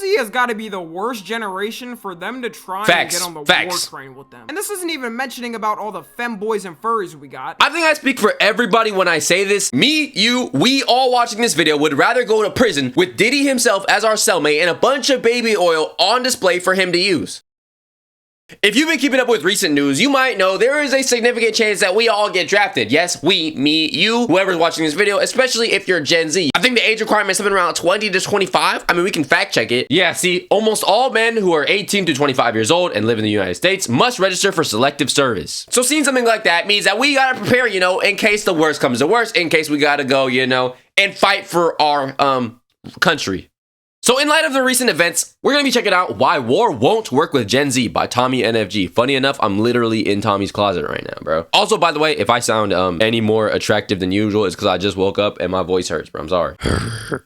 Z has got to be the worst generation for them to try and get on the war train with them. And this isn't even mentioning about all the femboys and furries we got. I think I speak for everybody when I say this. Me, you, we all watching this video would rather go to prison with Diddy himself as our cellmate and a bunch of baby oil on display for him to use. If you've been keeping up with recent news, you might know there is a significant chance that we all get drafted. Yes, we, me, you, whoever's watching this video, especially if you're Gen Z. I think the age requirement is something around 20 to 25. I mean, we can fact check it. Yeah, see, almost all men who are 18 to 25 years old and live in the United States must register for selective service. So seeing something like that means that we gotta prepare, you know, in case the worst comes to worst, in case we gotta go, you know, and fight for our country. So in light of the recent events, we're going to be checking out Why War Won't Work with Gen Z by Tommy NFG. Funny enough, I'm literally in Tommy's closet right now, bro. Also, by the way, if I sound any more attractive than usual, it's because I just woke up and my voice hurts, bro. I'm sorry.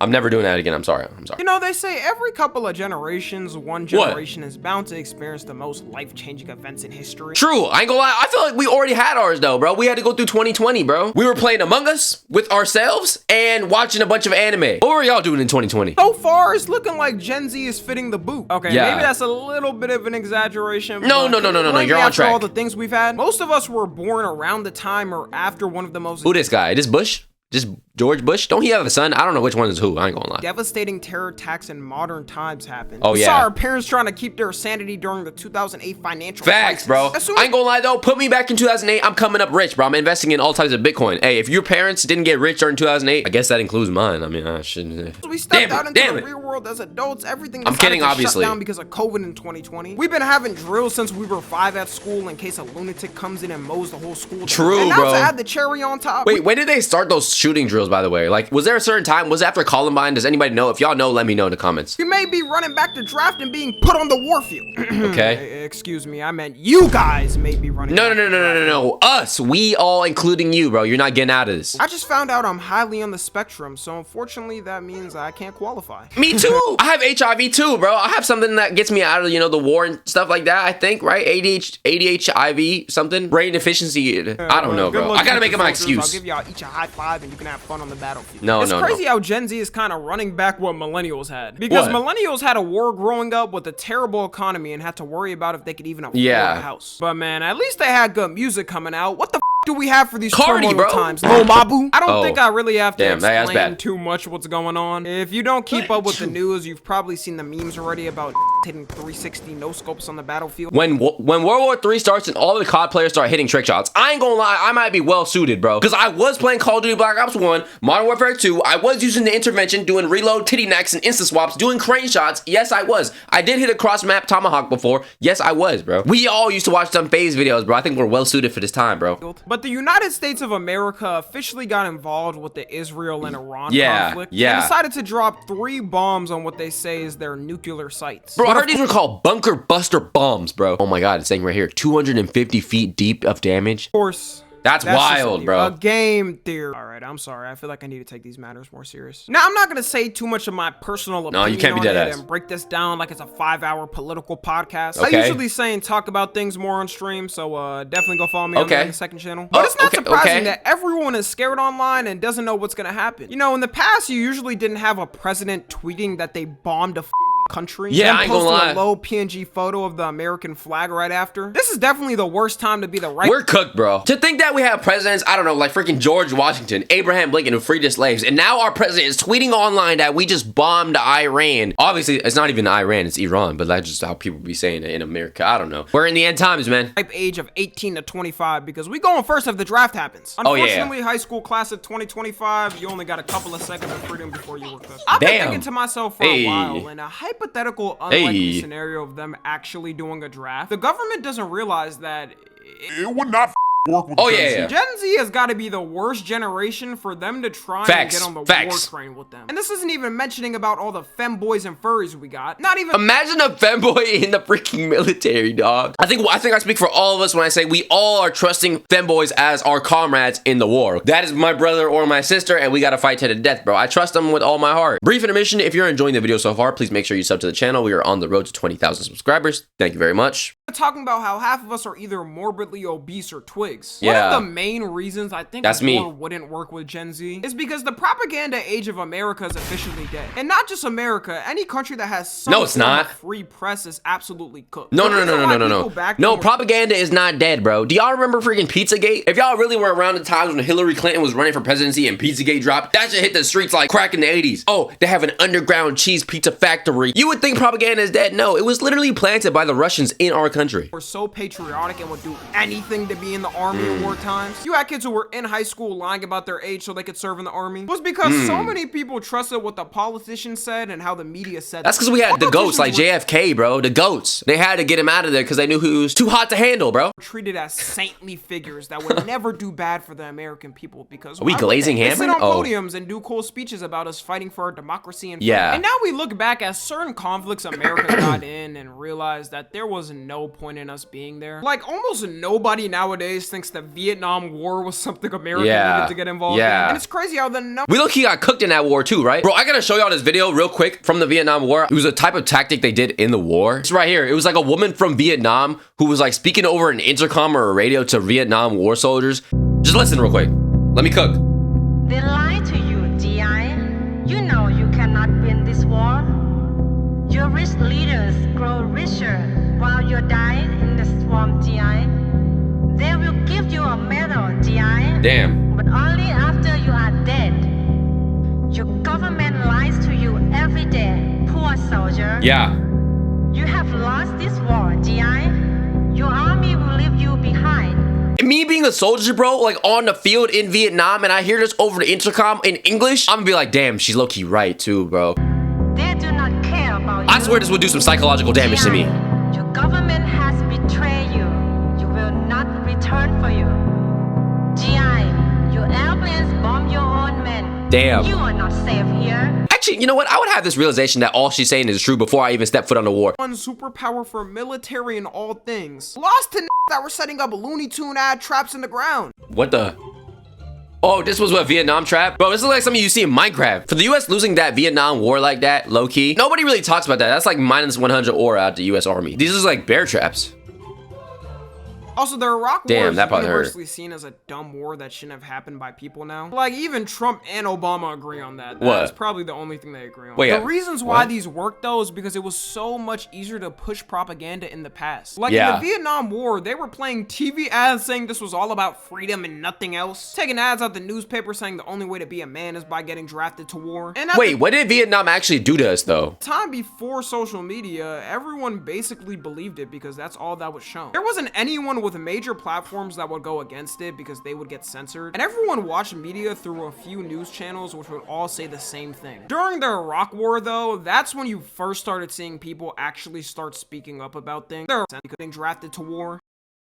I'm never doing that again. I'm sorry. You know, they say every couple of generations, one generation is bound to experience the most life-changing events in history. True. I ain't gonna lie. I feel like we already had ours, though, bro. We had to go through 2020, bro. We were playing Among Us with ourselves and watching a bunch of anime. What were y'all doing in 2020? So far, it's looking like Gen Z is fitting the boot. Okay, yeah. Maybe that's a little bit of an exaggeration. No, you're on track. All the things we've had, most of us were born around the time or after one of the most... Who this guy? This Bush? Just George Bush? Don't he have a son? I don't know which one is who. I ain't gonna lie. Devastating terror attacks in modern times happened. Oh, we yeah. saw our parents trying to keep their sanity during the 2008 financial crisis. Bro. I ain't gonna lie, though. Put me back in 2008. I'm coming up rich, bro. I'm investing in all types of Bitcoin. Hey, if your parents didn't get rich during 2008, I guess that includes mine. I mean, I shouldn't... We stepped out into the real world as adults. Everything I'm kidding, obviously. Shut down because of COVID in 2020. We've been having drills since we were 5 at school in case a lunatic comes in and mows the whole school down. True, and now bro. to add the cherry on top. Wait, when did they start those shooting drills, by the way? Like, was there a certain time? Was it after Columbine? Does anybody know? If y'all know, let me know in the comments. You may be running back to draft and being put on the war field. Okay. Excuse me, I meant you guys may be running. No. Us. We all, including you, bro. You're not getting out of this. I just found out I'm highly on the spectrum, so unfortunately that means I can't qualify. Me too. I have HIV too, bro. I have something that gets me out of, you know, the war and stuff like that, I think, right? ADHIV, something. Brain deficiency. I don't know, bro. I gotta make it my excuse. I'll give y'all each a high five and you can have fun on the battlefield. No. It's crazy how Gen Z is kind of running back what millennials had. Because millennials had a war growing up with a terrible economy and had to worry about if they could even afford a house. But man, at least they had good music coming out. What the do we have for these turmoil times? Lil Mabu? I don't think I really have to explain too much what's going on. If you don't keep up with the news, you've probably seen the memes already about hitting 360 no scopes on the battlefield. When World War III starts and all the COD players start hitting trick shots, I ain't gonna lie, I might be well suited, bro. Because I was playing Call of Duty Black Ops 1, Modern Warfare 2, I was using the intervention, doing reload, titty necks, and insta swaps, doing crane shots. Yes, I was. I did hit a cross map tomahawk before. Yes, I was, bro. We all used to watch some phase videos, bro. I think we're well suited for this time, bro. But the United States of America officially got involved with the Israel and Iran conflict. Yeah. They decided to drop 3 bombs on what they say is their nuclear sites. Bro, I heard these were called bunker buster bombs, bro. Oh my god, it's saying right here, 250 feet deep of damage. Of course. That's wild, bro. A game theory. All right, I'm sorry. I feel like I need to take these matters more serious. Now, I'm not going to say too much of my personal opinion you can't be dead ass and break this down like it's a 5-hour political podcast. Okay. I usually say and talk about things more on stream, so definitely go follow me on the second channel. But it's not surprising that everyone is scared online and doesn't know what's going to happen. You know, in the past, you usually didn't have a president tweeting that they bombed a country. Yeah, I ain't gonna lie. A low PNG photo of the American flag right after. This is definitely the worst time to be the right. We're cooked, bro. To think that we have presidents, I don't know, like freaking George Washington, Abraham Lincoln, who freed the slaves, and now our president is tweeting online that we just bombed Iran. Obviously, it's not even Iran, it's Iran, but that's just how people be saying it in America. I don't know. We're in the end times, man. Age of 18 to 25 because we going first if the draft happens. Unfortunately, high school class of 2025, you only got a couple of seconds of freedom before you were cooked. I've been thinking to myself for a while, in a hypothetical unlikely scenario of them actually doing a draft, the government doesn't realize that it would not work with Gen Z has got to be the worst generation for them to try and get on the war train with them. And this isn't even mentioning about all the femboys and furries we got. Not even. Imagine a femboy in the freaking military, dog. I think I speak for all of us when I say we all are trusting femboys as our comrades in the war. That is my brother or my sister, and we gotta fight to the death, bro. I trust them with all my heart. Brief intermission. If you're enjoying the video so far, please make sure you sub to the channel. We are on the road to 20,000 subscribers. Thank you very much. talking about how half of us are either morbidly obese or twigs. Yeah. One of the main reasons I think That's war wouldn't work with Gen Z is because the propaganda age of America is officially dead. And not just America, any country that has some form of free press is absolutely cooked. No. No, propaganda is not dead, bro. Do y'all remember freaking Pizzagate? If y'all really were around the times when Hillary Clinton was running for presidency and Pizzagate dropped, that shit hit the streets like crack in the 80s. Oh, they have an underground cheese pizza factory. You would think propaganda is dead. No, it was literally planted by the Russians in our country. We're so patriotic and would do anything to be in the army in war times. You had kids who were in high school lying about their age so they could serve in the army. It was because so many people trusted what the politicians said and how the media said. That's because we had the goats like JFK, bro. The goats. They had to get him out of there because they knew he was too hot to handle, bro. Treated as saintly figures that would never do bad for the American people because are we glazing They hammer? sit on podiums and do cool speeches about us fighting for our democracy and freedom. And now we look back at certain conflicts America got in and realize that there was no point in us being there. Like almost nobody nowadays thinks the Vietnam War was something America needed to get involved in. And it's crazy how we low-key got cooked in that war too, right? Bro, I gotta show y'all this video real quick from the Vietnam War. It was a type of tactic they did in the war. It's right here. It was like a woman from Vietnam who was like speaking over an intercom or a radio to Vietnam war soldiers. Just listen real quick. Let me cook. They lie to you, DI. You know you cannot win this war. Your rich leaders grow richer while you're dying in the swamp, DI. They will give you a medal, DI. Damn. But only after you are dead. Your government lies to you every day, poor soldier. Yeah. You have lost this war, DI. Your army will leave you behind. Me being a soldier, bro, like on the field in Vietnam, and I hear this over the intercom in English, I'm gonna be like, damn, she's low-key right too, bro. They do not care about you. I swear this would do some psychological damage to me. Your government has betrayed you. You will not return for you. GI, your airplanes bomb your own men. Damn. You are not safe here. Actually, you know what? I would have this realization that all she's saying is true before I even step foot on the war. One superpower for military and all things. Lost to that were setting up Looney Tune ad traps in the ground. What the? Oh, this was what, Vietnam trap? Bro, this is like something you see in Minecraft. For the US losing that Vietnam war like that, low-key, nobody really talks about that. That's like minus 100 aura out the US Army. These are like bear traps. Also, the Iraq War is that part universally seen as a dumb war that shouldn't have happened by people now. Like, even Trump and Obama agree on that. That's probably the only thing they agree on. The reasons why these work, though, is because it was so much easier to push propaganda in the past. Like, in the Vietnam War, they were playing TV ads saying this was all about freedom and nothing else. Taking ads out the newspaper saying the only way to be a man is by getting drafted to war. And wait, what did Vietnam actually do to us, though? Time before social media, everyone basically believed it because that's all that was shown. There wasn't anyone with major platforms that would go against it because they would get censored, and everyone watched media through a few news channels which would all say the same thing. During the Iraq War, though, that's when you first started seeing people actually start speaking up about things. They're getting drafted to war.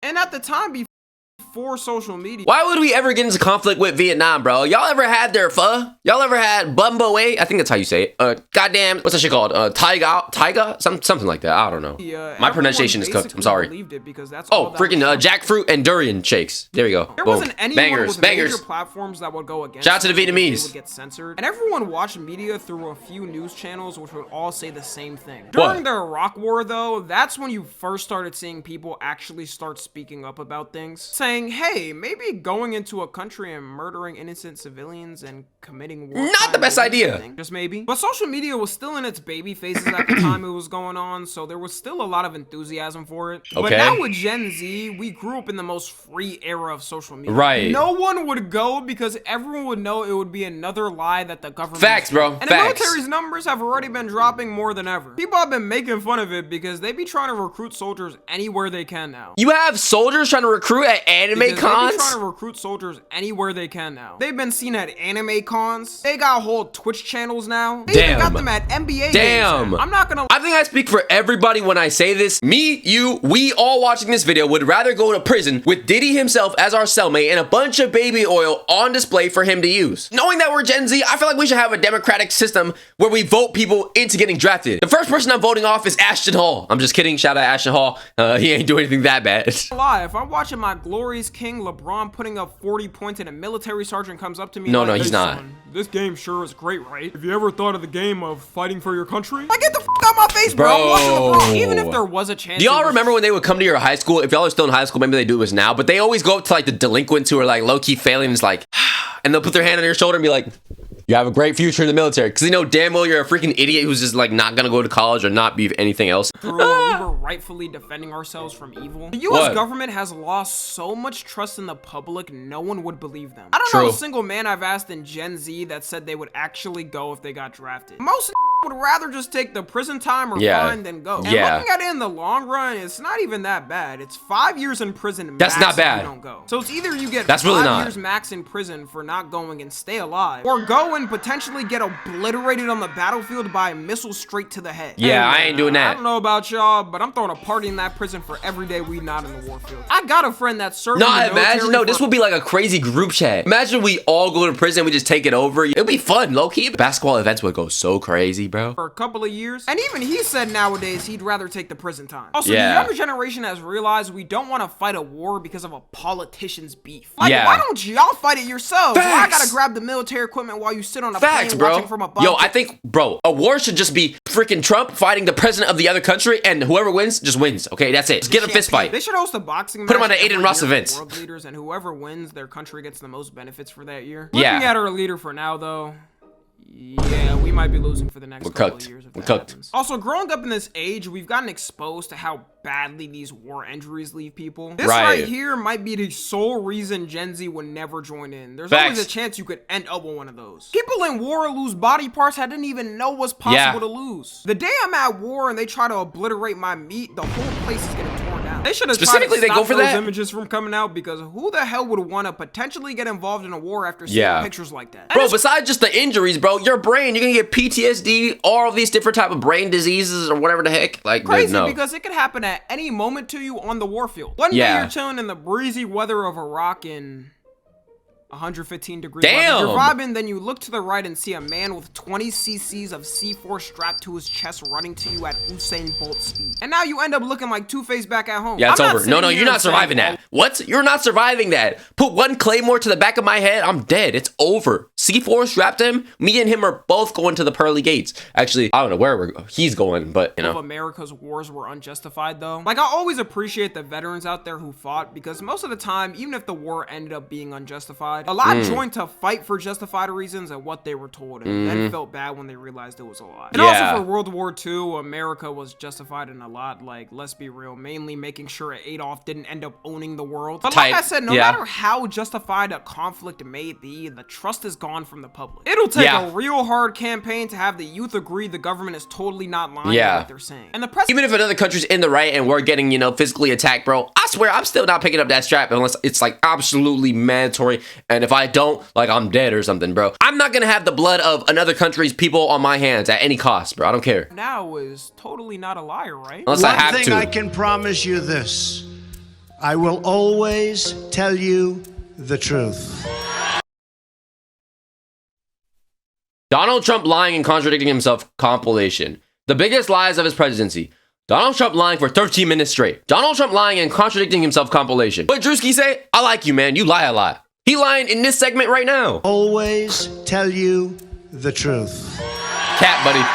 And at the time before social media, why would we ever get into conflict with Vietnam, bro? Y'all ever had their pho? Y'all ever had bumbo way? I think that's how you say it. Goddamn, what's that shit called? Taiga? Something like that. I don't know. My pronunciation is cooked. I'm sorry. Because that's freaking jackfruit and durian shakes. There we go. There Boom. wasn't anyone Bangers, with bangers. major platforms that would go against. Shout out to the Vietnamese. They would get censored, and everyone watched media through a few news channels which would all say the same thing. During the Iraq War, though, that's when you first started seeing people actually start speaking up about things, saying, "Hey, maybe going into a country and murdering innocent civilians and committing war not the best idea. Just maybe." But social media was still in its baby phases at the time it was going on, so there was still a lot of enthusiasm for it. But now with Gen Z, we grew up in the most free era of social media. Right. No one would go because everyone would know it would be another lie that the government. Facts, bro. And the military's numbers have already been dropping more than ever. People have been making fun of it because they be trying to recruit soldiers anywhere they can now. You have soldiers trying to recruit at anime cons? They be trying to recruit soldiers anywhere they can now. They've been seen at anime cons. They got whole Twitch channels now. They even got them at NBA games. I'm not gonna. I think I speak for everybody when I say this. Me, you, we all watching this video would rather go to prison with Diddy himself as our cellmate and a bunch of baby oil on display for him to use. Knowing that we're Gen Z, I feel like we should have a democratic system where we vote people into getting drafted. The first person I'm voting off is Ashton Hall. I'm just kidding. Shout out Ashton Hall. He ain't doing anything that bad. Lie. If I'm watching my glories Achilles King, LeBron putting up 40 points, and a military sergeant comes up to me. No, like, he's not. Son, this game sure is great, right? Have you ever thought of the game of fighting for your country? Like, get the out my face, bro. Even if there was a chance. Do y'all remember when they would come to your high school? If y'all are still in high school, maybe they do this now, but they always go up to like the delinquents who are like low-key failing, and it's like, and they'll put their hand on your shoulder and be like, you have a great future in the military, because they know damn well you're a freaking idiot who's just like not gonna go to college or not be anything else. We were rightfully defending ourselves from evil. The U.S. government has lost so much trust in the public, no one would believe them. I don't know a single man I've asked in Gen Z that said they would actually go if they got drafted. Most would rather just take the prison time or fine than go. And looking at it in the long run, it's not even that bad. It's 5 years in prison. That's not bad. If you don't go. So it's either you get That's 5 really not. years max in prison for not going and stay alive, or go and potentially get obliterated on the battlefield by a missile straight to the head. Yeah, I ain't doing that. I don't know about y'all, but I'm throwing a party in that prison for every day we not in the warfield. I got a friend that served in the military. No, this would be like a crazy group chat. Imagine we all go to prison, we just take it over. It'd be fun, low-key. Basketball events would go so crazy, bro. For a couple of years. And even he said nowadays he'd rather take the prison time. Also, the younger generation has realized we don't want to fight a war because of a politician's beef. Like, why don't y'all fight it yourselves? Why I gotta grab the military equipment while you sit on a plane watching from above? Yo, I think, bro, a war should just be freaking Trump fighting the president of the other country, and whoever wins, just wins. Okay, that's it. Just get a fist fight. They should host a boxing match. Put him on the Aiden Ross events. World leaders, and whoever wins, their country gets the most benefits for that year. Looking at our leader for now, though, yeah, we might be losing for the next couple of years if that happens. Also, growing up in this age, we've gotten exposed to how badly these war injuries leave people. This right here might be the sole reason Gen Z would never join in. There's always a chance you could end up with one of those. People in war lose body parts I didn't even know was possible to lose. The day I'm at war and they try to obliterate my meat, the whole place is getting torn down. They should have tried to stop those images from coming out, because who the hell would want to potentially get involved in a war after seeing pictures like that? Bro, besides just the injuries, bro, your brain, you're gonna get PTSD, all of these different type of brain diseases or whatever the heck. Like, crazy, because it could happen at any moment to you on the warfield. One day you're chilling in the breezy weather of Iraq in 115 degrees. You're vibing, then you look to the right and see a man with 20 cc's of C4 strapped to his chest running to you at Usain Bolt speed. And now you end up looking like Two-Face back at home. Yeah, it's over. No, you're not surviving that. What? You're not surviving that. Put one claymore to the back of my head, I'm dead. It's over. C4 strapped him. Me and him are both going to the pearly gates. Actually, I don't know where he's going, but you know. America's wars were unjustified, though. Like, I always appreciate the veterans out there who fought, because most of the time, even if the war ended up being unjustified, a lot joined to fight for justified reasons and what they were told, and then felt bad when they realized it was a lie. And also for World War II, America was justified in a lot. Like, let's be real, mainly making sure Adolf didn't end up owning the world. But like I said, no matter how justified a conflict may be, the trust is gone from the public. It'll take a real hard campaign to have the youth agree the government is totally not lying about what they're saying. And the press, even if another country's in the right and we're getting, you know, physically attacked, bro, I swear I'm still not picking up that strap unless it's like absolutely mandatory. And if I don't, like, I'm dead or something, bro. I'm not gonna have the blood of another country's people on my hands at any cost, bro. I don't care. Now is totally not a liar, right? Unless I have to. One thing I can promise you this: I will always tell you the truth. Donald Trump lying and contradicting himself compilation. The biggest lies of his presidency. Donald Trump lying for 13 minutes straight. Donald Trump lying and contradicting himself compilation. What Drewski say? I like you, man. You lie a lot. He lying in this segment right now. Always tell you the truth. Cat, buddy.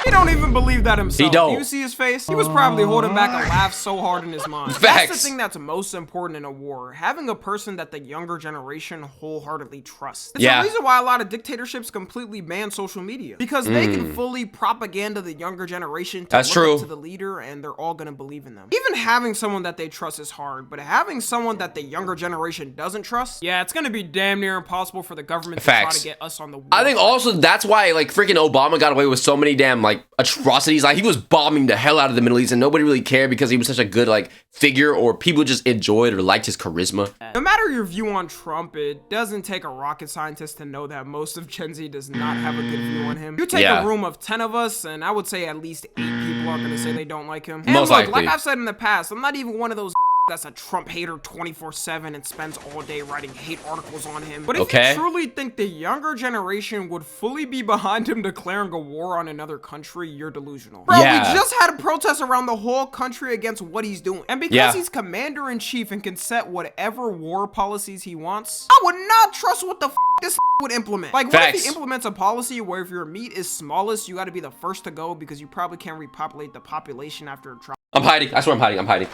He don't even believe that himself. He don't. Do you see his face? He was probably holding back a laugh so hard in his mind. Facts. That's the thing that's most important in a war. Having a person that the younger generation wholeheartedly trusts. It's the reason why a lot of dictatorships completely ban social media. Because they can fully propaganda the younger generation to look up to the leader, and they're all gonna believe in them. Even having someone that they trust is hard, but having someone that the younger generation doesn't trust, yeah, it's gonna be damn near impossible for the government to try to get us on the war. I think also that's why, like, freaking Obama got away with so many damn, like, atrocities. Like, he was bombing the hell out of the Middle East and nobody really cared because he was such a good, like, figure, or people just enjoyed or liked his charisma. No matter your view on Trump, it doesn't take a rocket scientist to know that most of Gen Z does not have a good view on him. You take a room of 10 of us, and I would say at least 8 people are gonna say they don't like him. And Most likely. Like I've said in the past, I'm not even one of those that's a Trump hater 24/7 and spends all day writing hate articles on him. But if you truly think the younger generation would fully be behind him declaring a war on another country, you're delusional. Bro, we just had protests around the whole country against what he's doing. And because he's commander-in-chief and can set whatever war policies he wants, I would not trust what the this would implement. Like, what if he implements a policy where if your meat is smallest, you gotta be the first to go because you probably can't repopulate the population after a trial? I'm hiding. I swear I'm hiding. I'm hiding.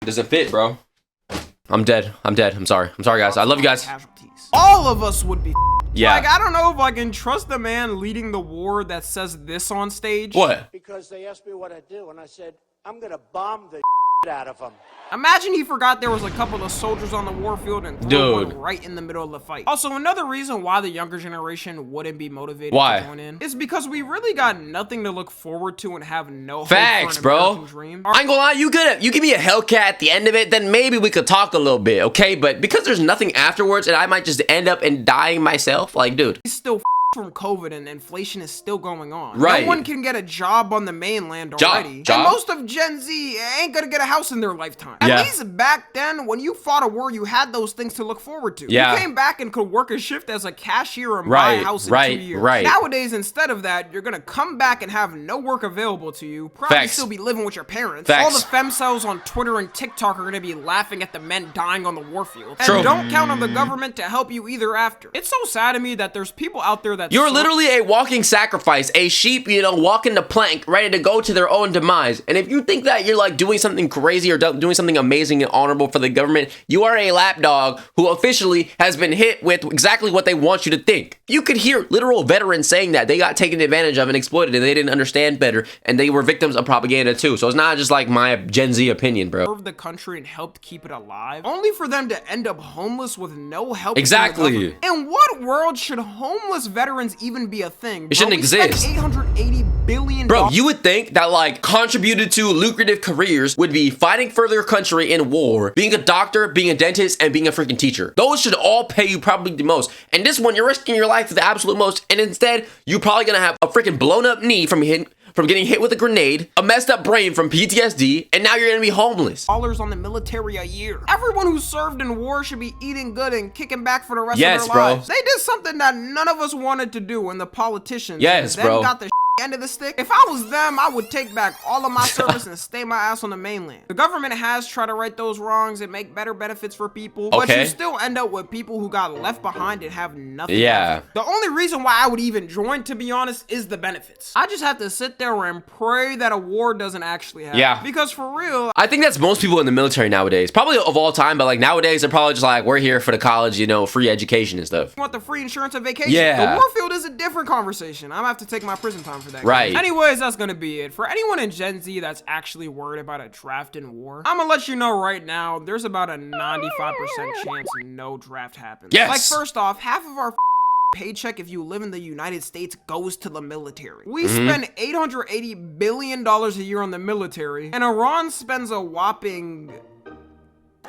Doesn't fit, bro. I'm dead. I'm dead. I'm sorry. I'm sorry, guys. I love you guys. All of us would be. Yeah. Like, I don't know if I can trust the man leading the war that says this on stage. What? Because they asked me what I do, and I said, I'm gonna bomb the out of them. Imagine he forgot there was a couple of soldiers on the warfield and threw one right in the middle of the fight. Also, another reason why the younger generation wouldn't be motivated to join in is because we really got nothing to look forward to and have no hope for an American dream. I ain't gonna lie, you give me a Hellcat at the end of it, then maybe we could talk a little bit, okay? But because there's nothing afterwards and I might just end up and dying myself, like, dude. He's still from COVID and inflation is still going on. Right. No one can get a job on the mainland already. And most of Gen Z ain't gonna get a house in their lifetime. At least back then, when you fought a war, you had those things to look forward to. You came back and could work a shift as a cashier and buy a house in 2 years. Nowadays, instead of that, you're gonna come back and have no work available to you. Probably still be living with your parents. All the femcells on Twitter and TikTok are gonna be laughing at the men dying on the warfield. And don't count on the government to help you either after. It's so sad to me that there's people out there that you're literally a walking sacrifice, a sheep, you know, walking the plank, ready to go to their own demise. And if you think that you're like doing something crazy or doing something amazing and honorable for the government, you are a lapdog who officially has been hit with exactly what they want you to think. You could hear literal veterans saying that they got taken advantage of and exploited and they didn't understand better and they were victims of propaganda too. So it's not just like my Gen Z opinion, bro. Served the country and helped keep it alive, only for them to end up homeless with no help. Exactly. In what world should homeless veterans even be a thing? It shouldn't exist. $880 billion. Bro, you would think that like contributed to lucrative careers would be fighting for their country in war, being a doctor, being a dentist, and being a freaking teacher. Those should all pay you probably the most. And this one, you're risking your life for the absolute most. And instead, you're probably gonna have a freaking blown up knee from getting hit with a grenade, a messed up brain from PTSD, and now you're gonna be homeless. Dollars on the military a year. Everyone who served in war should be eating good and kicking back for the rest of their lives. They did something that none of us wanted to do, and the politicians got the end of the stick. If I was them, I would take back all of my service and stay my ass on the mainland. The government has tried to right those wrongs and make better benefits for people, but you still end up with people who got left behind and have nothing. The only reason why I would even join, to be honest, is the benefits. I just have to sit there and pray that a war doesn't actually happen. Because for real, I think that's most people in the military nowadays, probably of all time, but like nowadays they're probably just like, we're here for the college, you know, free education and stuff. You want the free insurance and vacation. The warfield is a different conversation. I'm gonna have to take my prison time for that. Anyways, that's gonna be it. For anyone in Gen Z that's actually worried about a draft in war, I'm gonna let you know right now, there's about a 95% chance no draft happens. Like, first off, half of our paycheck if you live in the United States goes to the military. We spend $880 billion a year on the military, and Iran spends a whopping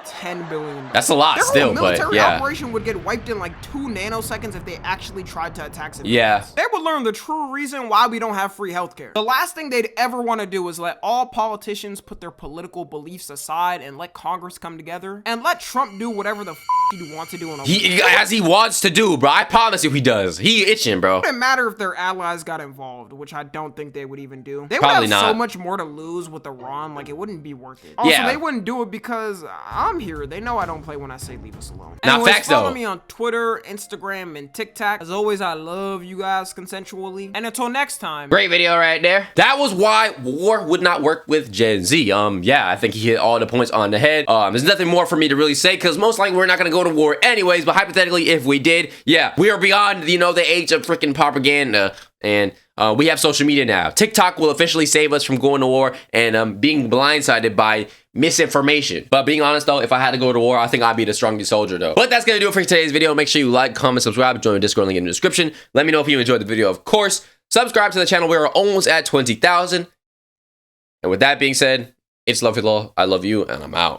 $10 billion. That's a lot still, but their military operation would get wiped in like 2 nanoseconds if they actually tried to attack civilians. They would learn the true reason why we don't have free healthcare. The last thing they'd ever want to do is let all politicians put their political beliefs aside and let Congress come together and let Trump do whatever the he wants to do on as he wants to do, bro. I promise you he does. He itching, bro. It wouldn't matter if their allies got involved, which I don't think they would even do. They would have so much more to lose with Iran, like it wouldn't be worth it. Also, they wouldn't do it because I'm here. They know I don't play when I say leave us alone. Anyways, follow me on Twitter, Instagram, and TikTok. As always, I love you guys consensually. And until next time. Great video right there. That was why war would not work with Gen Z. Yeah, I think he hit all the points on the head. There's nothing more for me to really say because most likely we're not gonna go to war anyways, but hypothetically, if we did, we are beyond, you know, the age of freaking propaganda. And we have social media now. TikTok will officially save us from going to war and being blindsided by misinformation. But being honest though, if I had to go to war, I think I'd be the strongest soldier though. But that's gonna do it for today's video. Make sure you like, comment, subscribe, join the Discord link in the description. Let me know if you enjoyed the video, of course. Subscribe to the channel. We are almost at 20,000. And with that being said, it's Love You, I love you, and I'm out.